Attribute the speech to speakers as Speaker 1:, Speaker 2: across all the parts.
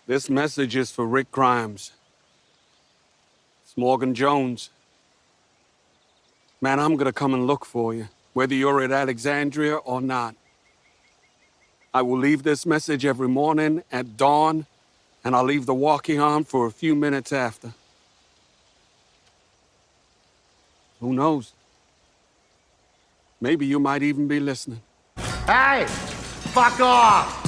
Speaker 1: This message is for Rick Grimes. It's Morgan Jones. Man, I'm gonna come and look for you, whether you're at Alexandria or not. I will leave this message every morning at dawn, and I'll leave the walking on for a few minutes after. Who knows? Maybe you might even be listening.
Speaker 2: Hey! Fuck off!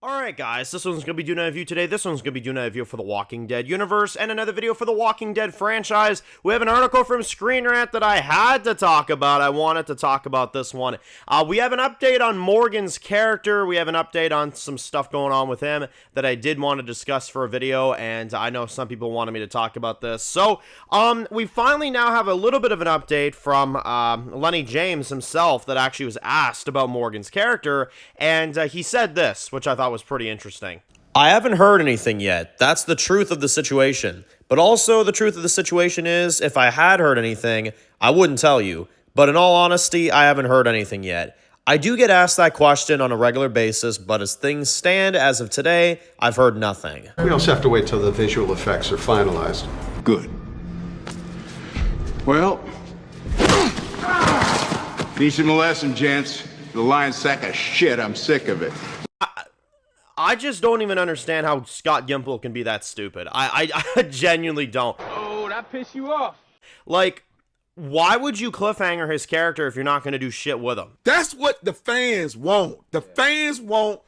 Speaker 3: Alright guys, this one's going to be doing a review today. This one's going to be doing a review for the Walking Dead universe and another video for the Walking Dead franchise. We have an article from Screen Rant that I had to talk about. I wanted to talk about this one. We have an update on Morgan's character. We have an update on some stuff going on with him that I did want to discuss for a video, and I know some people wanted me to talk about this. So, we finally now have a little bit of an update from Lennie James himself that actually was asked about Morgan's character, and he said this, which I thought was pretty interesting. I haven't heard anything yet. That's the truth of the situation. But also the truth of the situation is, if I had heard anything, I wouldn't tell you. But in all honesty, I haven't heard anything yet. I do get asked that question on a regular basis, but as things stand as of today, I've heard nothing.
Speaker 4: We also have to wait till the visual effects are finalized.
Speaker 5: Good. Well, teach him a lesson, gents. The lion's sack of shit. I'm sick of it.
Speaker 3: I just don't even understand how Scott Gimple can be that stupid. I genuinely don't.
Speaker 6: Oh, that pissed you off.
Speaker 3: Like, why would you cliffhanger his character if you're not going to do shit with him?
Speaker 7: That's what the fans want. The fans want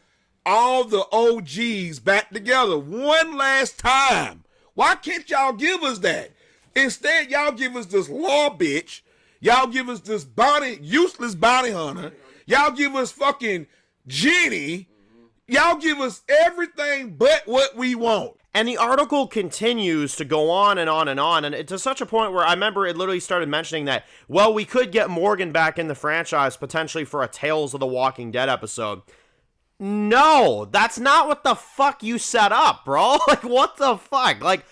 Speaker 7: all the OGs back together one last time. Why can't y'all give us that? Instead, y'all give us this law bitch. Y'all give us this useless bounty hunter. Y'all give us fucking Jenny. Y'all give us everything but what we want.
Speaker 3: And the article continues to go on and on and on, and it's to such a point where I remember it literally started mentioning that, well, we could get Morgan back in the franchise potentially for a Tales of the Walking Dead episode. No, that's not what the fuck you set up, bro. Like, what the fuck? Like,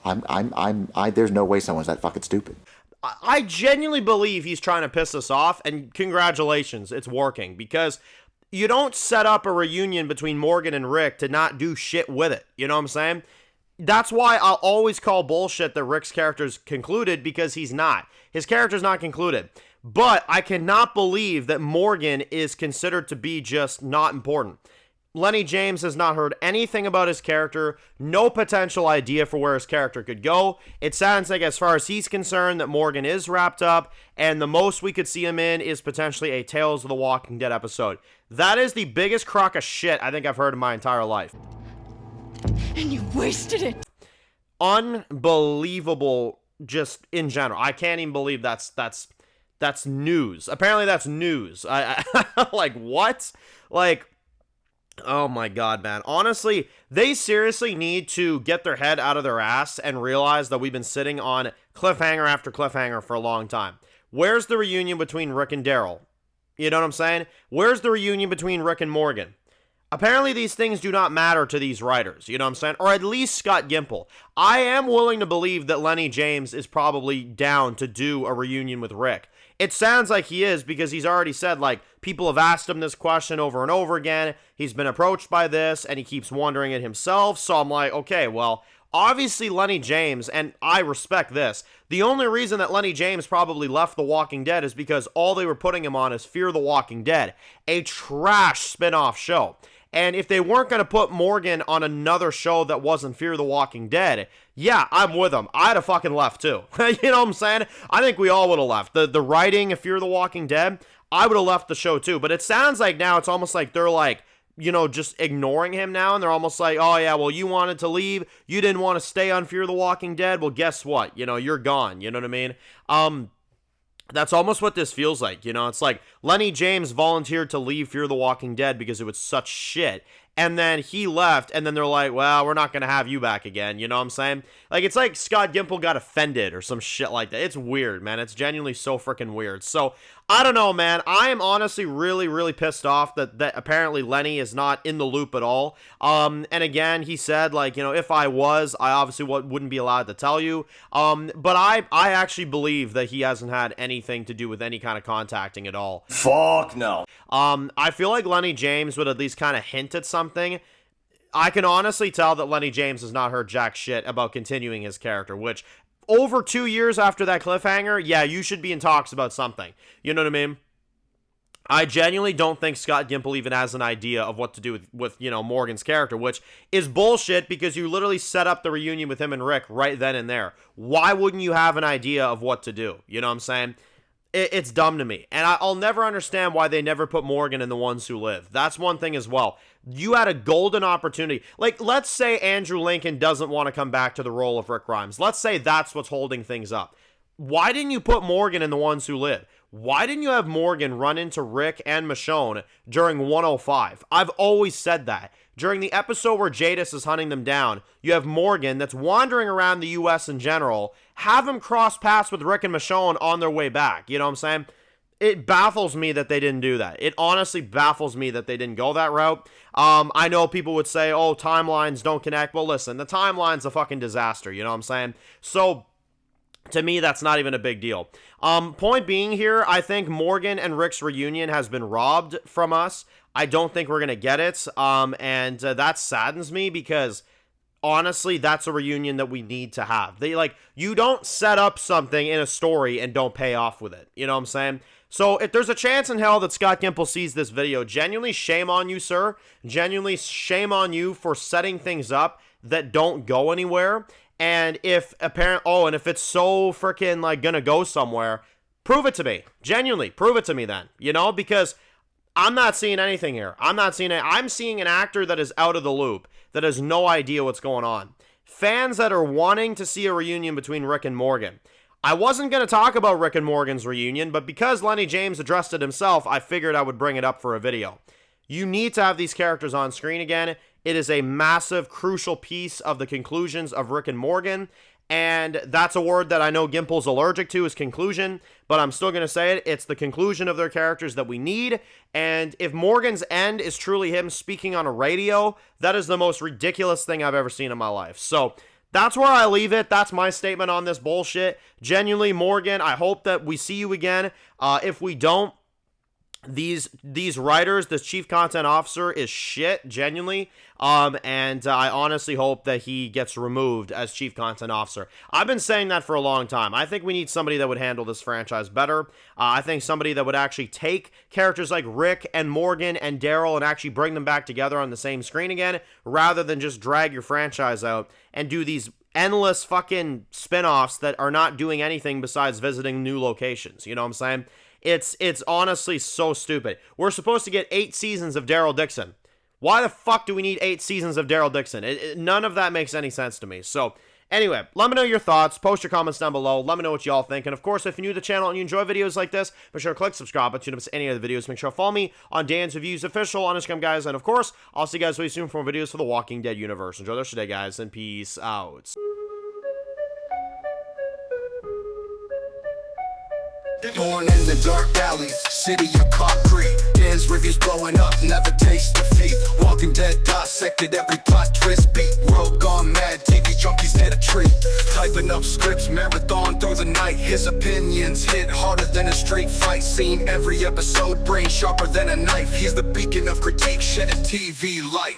Speaker 2: There's no way someone's that fucking stupid.
Speaker 3: I genuinely believe he's trying to piss us off, and congratulations, it's working, because you don't set up a reunion between Morgan and Rick to not do shit with it. You know what I'm saying? That's why I'll always call bullshit that Rick's character's concluded, because he's not. His character's not concluded. But I cannot believe that Morgan is considered to be just not important. Lennie James has not heard anything about his character, no potential idea for where his character could go. It sounds like, as far as he's concerned, that Morgan is wrapped up, and the most we could see him in is potentially a Tales of the Walking Dead episode. That is the biggest crock of shit I think I've heard in my entire life.
Speaker 8: And you wasted it.
Speaker 3: Unbelievable, just in general. I can't even believe that's news. Apparently that's news. I like, what? Like, oh my god, man. Honestly, they seriously need to get their head out of their ass and realize that we've been sitting on cliffhanger after cliffhanger for a long time. Where's the reunion between Rick and Daryl? You know what I'm saying? Where's the reunion between Rick and Morgan? Apparently these things do not matter to these writers, you know what I'm saying? Or at least Scott Gimple. I am willing to believe that Lennie James is probably down to do a reunion with Rick. It sounds like he is, because he's already said, like, people have asked him this question over and over again. He's been approached by this, and he keeps wondering it himself. So I'm like, okay, well, obviously Lennie James, and I respect this, the only reason that Lennie James probably left The Walking Dead is because all they were putting him on is Fear the Walking Dead, a trash spin-off show. And if they weren't going to put Morgan on another show that wasn't Fear the Walking Dead, yeah, I'm with them. I'd have fucking left too. You know what I'm saying? I think we all would have left. The writing of Fear the Walking Dead, I would have left the show too. But it sounds like now it's almost like they're like, you know, just ignoring him now. And they're almost like, oh yeah, well, you wanted to leave. You didn't want to stay on Fear the Walking Dead. Well, guess what? You know, you're gone. You know what I mean? That's almost what this feels like, you know? It's like Lennie James volunteered to leave Fear the Walking Dead because it was such shit. and then he left, and then they're like, well, we're not going to have you back again, you know what I'm saying? Like, it's like Scott Gimple got offended or some shit like that. It's weird, man. It's genuinely so freaking weird. So, I don't know, man. I am honestly really, really pissed off that apparently Lennie is not in the loop at all. And again, he said, like, you know, if I was, I obviously wouldn't be allowed to tell you. But I actually believe that he hasn't had anything to do with any kind of contacting at all.
Speaker 6: Fuck no.
Speaker 3: I feel like Lennie James would at least kind of hint at something. I can honestly tell that Lennie James has not heard jack shit about continuing his character, which over 2 years after that cliffhanger, yeah, you should be in talks about something. You know what I mean? I genuinely don't think Scott Gimple even has an idea of what to do with you know, Morgan's character, which is bullshit because you literally set up the reunion with him and Rick right then and there. Why wouldn't you have an idea of what to do? You know what I'm saying? It's dumb to me. And I'll never understand why they never put Morgan in The Ones Who Live. That's one thing as well. You had a golden opportunity. Like, let's say Andrew Lincoln doesn't want to come back to the role of Rick Grimes. Let's say that's what's holding things up. Why didn't you put Morgan in The Ones Who Live? Why didn't you have Morgan run into Rick and Michonne during 105? I've always said that. During the episode where Jadis is hunting them down, you have Morgan that's wandering around the U.S. in general, have him cross paths with Rick and Michonne on their way back. You know what I'm saying? It baffles me that they didn't do that. It honestly baffles me that they didn't go that route. I know people would say, oh, timelines don't connect. Well, listen, the timeline's a fucking disaster. You know what I'm saying? So, to me, that's not even a big deal. Point being here, I think Morgan and Rick's reunion has been robbed from us. I don't think we're going to get it. And that saddens me because honestly, that's a reunion that we need to have. You don't set up something in a story and don't pay off with it. You know what I'm saying? So if there's a chance in hell that Scott Gimple sees this video, genuinely shame on you, sir. Genuinely shame on you for setting things up that don't go anywhere. And if if it's so freaking like gonna go somewhere, prove it to me. Genuinely, prove it to me then. You know, because I'm not seeing anything here. I'm seeing an actor that is out of the loop, that has no idea what's going on. Fans that are wanting to see a reunion between Rick and Morgan. I wasn't going to talk about Rick and Morgan's reunion, but because Lennie James addressed it himself, I figured I would bring it up for a video. You need to have these characters on screen again. It is a massive, crucial piece of the conclusions of Rick and Morgan, and that's a word that I know Gimple's allergic to, is conclusion, but I'm still going to say it. It's the conclusion of their characters that we need, and if Morgan's end is truly him speaking on a radio, that is the most ridiculous thing I've ever seen in my life. So that's where I leave it. That's my statement on this bullshit. Genuinely, Morgan, I hope that we see you again. If we don't, these writers, this chief content officer is shit, genuinely, and I honestly hope that he gets removed as chief content officer. I've been saying that for a long time. I think we need somebody that would handle this franchise better. I think somebody that would actually take characters like Rick and Morgan and Daryl and actually bring them back together on the same screen again, rather than just drag your franchise out and do these endless fucking spin-offs that are not doing anything besides visiting new locations. You know what I'm saying? It's honestly so stupid. We're supposed to get 8 seasons of Daryl Dixon. Why the fuck do we need 8 seasons of Daryl Dixon? None of that makes any sense to me. So, anyway, let me know your thoughts. Post your comments down below. Let me know what y'all think. And, of course, if you're new to the channel and you enjoy videos like this, make sure to click subscribe so you don't miss any of the videos. Make sure to follow me on Dan's Reviews Official on Instagram, guys. And, of course, I'll see you guys really soon for more videos for the Walking Dead universe. Enjoy the rest of your day, guys, and peace out.
Speaker 9: Born in the dark alleys, city of concrete. Dan's reviews blowing up, never taste defeat. Walking Dead dissected every plot twist beat. World gone mad, TV junkies hit a treat. Typing up scripts, marathon through the night. His opinions hit harder than a street fight scene. Every episode, brain sharper than a knife. He's the beacon of critique, shedding TV light.